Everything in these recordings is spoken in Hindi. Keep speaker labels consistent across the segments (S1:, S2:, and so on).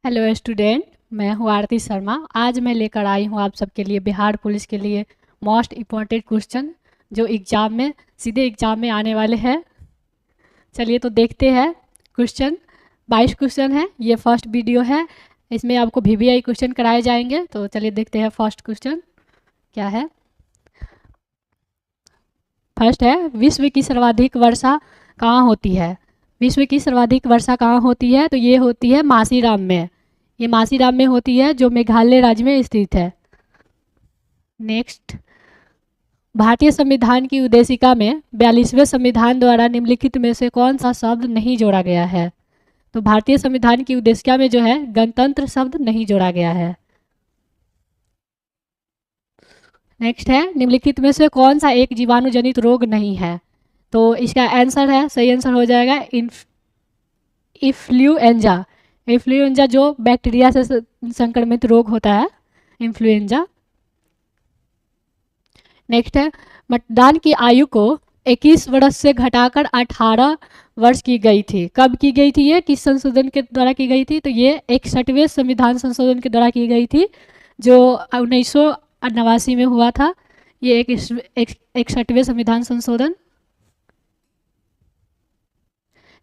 S1: हेलो स्टूडेंट, मैं हूँ आरती शर्मा। आज मैं लेकर आई हूँ आप सबके लिए बिहार पुलिस के लिए मोस्ट इम्पॉर्टेंट क्वेश्चन जो सीधे एग्जाम में आने वाले हैं। चलिए तो देखते हैं। क्वेश्चन 22 क्वेश्चन है, ये फर्स्ट वीडियो है। इसमें आपको VVI क्वेश्चन कराए जाएंगे। तो चलिए देखते हैं फर्स्ट क्वेश्चन क्या है। फर्स्ट है, विश्व की सर्वाधिक वर्षा कहाँ होती है? विश्व की सर्वाधिक वर्षा कहाँ होती है? तो ये होती है मासीराम में। ये मासीराम में होती है जो मेघालय राज्य में स्थित है। नेक्स्ट, भारतीय संविधान की उद्देशिका में 42वें संविधान द्वारा निम्नलिखित में से कौन सा शब्द नहीं जोड़ा गया है? तो भारतीय संविधान की उद्देशिका में जो है गणतंत्र शब्द नहीं जोड़ा गया है। नेक्स्ट है, निम्नलिखित में से कौन सा एक जीवाणु जनित रोग नहीं है? तो इसका आंसर है, सही आंसर हो जाएगा इन्फ्लुएंजा। इन्फ्लुएंजा जो बैक्टीरिया से संक्रमित रोग होता है, इन्फ्लुएंजा। नेक्स्ट है, मतदान की आयु को 21 वर्ष से घटाकर 18 वर्ष की गई थी। कब की गई थी? ये किस संशोधन के द्वारा की गई थी? तो ये 61वें संविधान संशोधन के द्वारा की गई थी जो 1989 में हुआ था। ये 61वें संविधान संशोधन।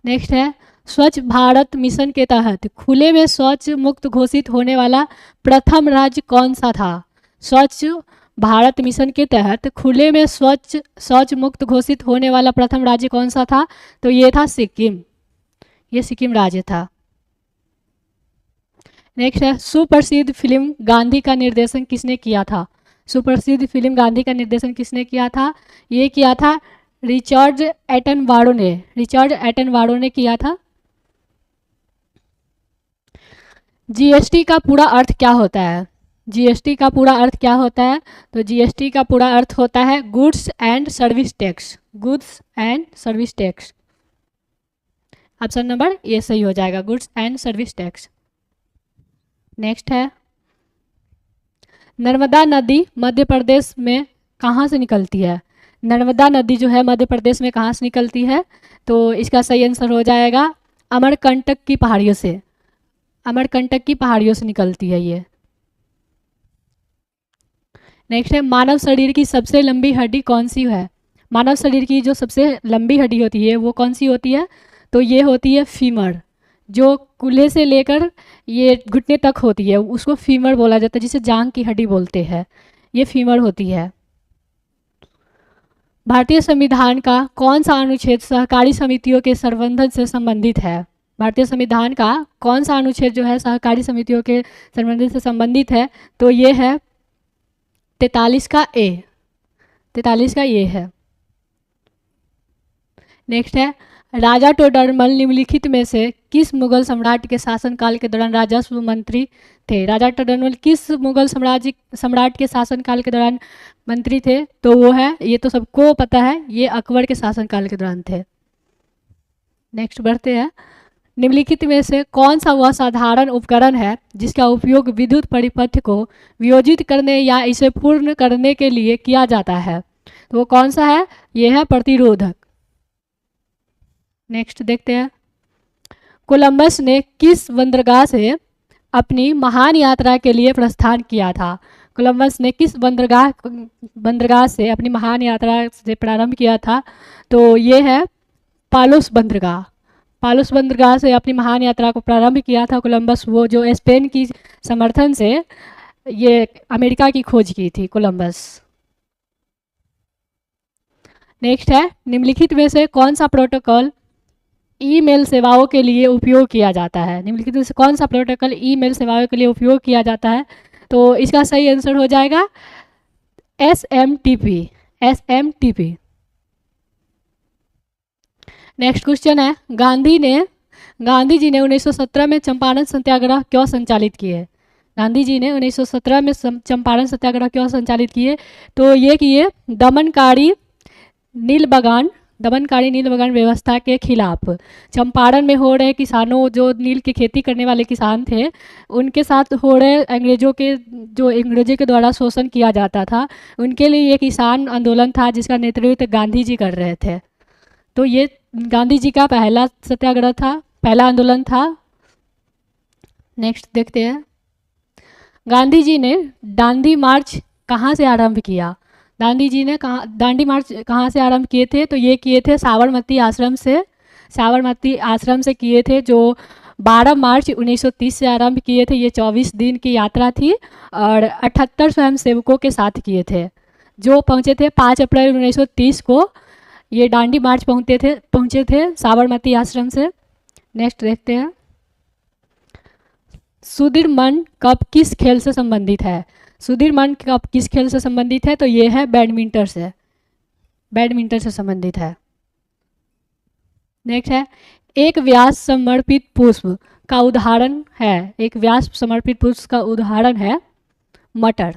S1: नेक्स्ट है, स्वच्छ भारत मिशन के तहत खुले में शौच मुक्त घोषित होने वाला प्रथम राज्य कौन सा था? स्वच्छ भारत मिशन के तहत खुले में शौच मुक्त घोषित होने वाला प्रथम राज्य कौन सा था? तो ये था सिक्किम। ये सिक्किम राज्य था। नेक्स्ट है, सुप्रसिद्ध फिल्म गांधी का निर्देशन किसने किया था? सुप्रसिद्ध फिल्म गांधी का निर्देशन किसने किया था? ये किया था रिचर्ड एटनबारो ने। रिचर्ड एटनबारो ने किया था। जीएसटी का पूरा अर्थ क्या होता है? जीएसटी का पूरा अर्थ क्या होता है? तो जीएसटी का पूरा अर्थ होता है goods and service tax. Goods and service tax. Option number ये सही हो जाएगा, goods and service tax. Next है, नर्मदा नदी मध्य प्रदेश में कहाँ से निकलती है? नर्मदा नदी जो है मध्य प्रदेश में कहाँ से निकलती है? तो इसका सही आंसर हो जाएगा अमरकंटक की पहाड़ियों से। अमरकंटक की पहाड़ियों से निकलती है ये। नेक्स्ट है, मानव शरीर की सबसे लंबी हड्डी कौन सी है? मानव शरीर की जो सबसे लंबी हड्डी होती है वो कौन सी होती है? तो ये होती है फीमर। जो कूल्हे से लेकर ये घुटने तक होती है उसको फीमर बोला जाता है, जिसे जांग की हड्डी बोलते हैं। ये फीमर होती है। भारतीय संविधान का कौन सा अनुच्छेद सहकारी समितियों के संवर्धन से संबंधित है? भारतीय संविधान का कौन सा अनुच्छेद जो है सहकारी समितियों के संवर्धन से संबंधित है? तो ये है 43 का ए। 43 का ये है। नेक्स्ट है, राजा टोडरमल निम्नलिखित में से किस मुगल सम्राट के शासनकाल के दौरान राजस्व मंत्री थे? राजा टोडरमल किस मुगल सम्राट के शासनकाल के दौरान मंत्री थे? तो वो है, ये तो सबको पता है, ये अकबर के शासनकाल के दौरान थे। नेक्स्ट बढ़ते हैं, निम्नलिखित में से कौन सा वह साधारण उपकरण है जिसका उपयोग विद्युत परिपथ को वियोजित करने या इसे पूर्ण करने के लिए किया जाता है? तो वो कौन सा है? यह है प्रतिरोधक। नेक्स्ट देखते हैं, कोलंबस ने किस बंदरगाह से अपनी महान यात्रा के लिए प्रस्थान किया था? कोलंबस ने किस बंदरगाह से अपनी महान यात्रा से प्रारंभ किया था? तो ये है पालोस बंदरगाह। पालोस बंदरगाह से अपनी महान यात्रा को प्रारंभ किया था कोलंबस, वो जो स्पेन की समर्थन से ये अमेरिका की खोज की थी कोलंबस। नेक्स्ट है, निम्नलिखित में से कौन सा प्रोटोकॉल ईमेल सेवाओं के लिए उपयोग किया जाता है? निम्नलिखित में से कौन सा प्रोटोकॉल ईमेल सेवाओं के लिए उपयोग किया जाता है? तो इसका सही आंसर हो जाएगा SMTP। SMTP। नेक्स्ट क्वेश्चन है, गांधी जी ने 1917 में चंपारण सत्याग्रह क्यों संचालित किए? गांधी जी ने 1917 में चंपारण सत्याग्रह क्यों संचालित किए? तो ये किए दमनकारी नील बगान व्यवस्था के खिलाफ। चंपारण में हो रहे किसानों, जो नील की खेती करने वाले किसान थे, उनके साथ हो रहे अंग्रेजों के द्वारा शोषण किया जाता था, उनके लिए ये किसान आंदोलन था जिसका नेतृत्व गांधी जी कर रहे थे। तो ये गांधी जी का पहला सत्याग्रह था, पहला आंदोलन था। नेक्स्ट देखते हैं, गांधी जी ने दांडी मार्च कहाँ से आरंभ किया। गांधी जी ने दांडी मार्च कहाँ से आरंभ किए थे, तो ये किए थे साबरमती आश्रम से। साबरमती आश्रम से किए थे, जो 12 मार्च 1930 से आरंभ किए थे। ये 24 दिन की यात्रा थी और 78 स्वयंसेवकों के साथ किए थे, जो पहुँचे थे 5 अप्रैल 1930 को। ये दांडी मार्च पहुँचे थे साबरमती आश्रम से। नेक्स्ट देखते हैं, सुधीर मन कप किस खेल से संबंधित है। सुधीर मन कप किस खेल से संबंधित है, तो ये है बैडमिंटन से संबंधित है। नेक्स्ट है, एक व्यास समर्पित पुष्प का उदाहरण है। एक व्यास समर्पित पुष्प का उदाहरण है मटर।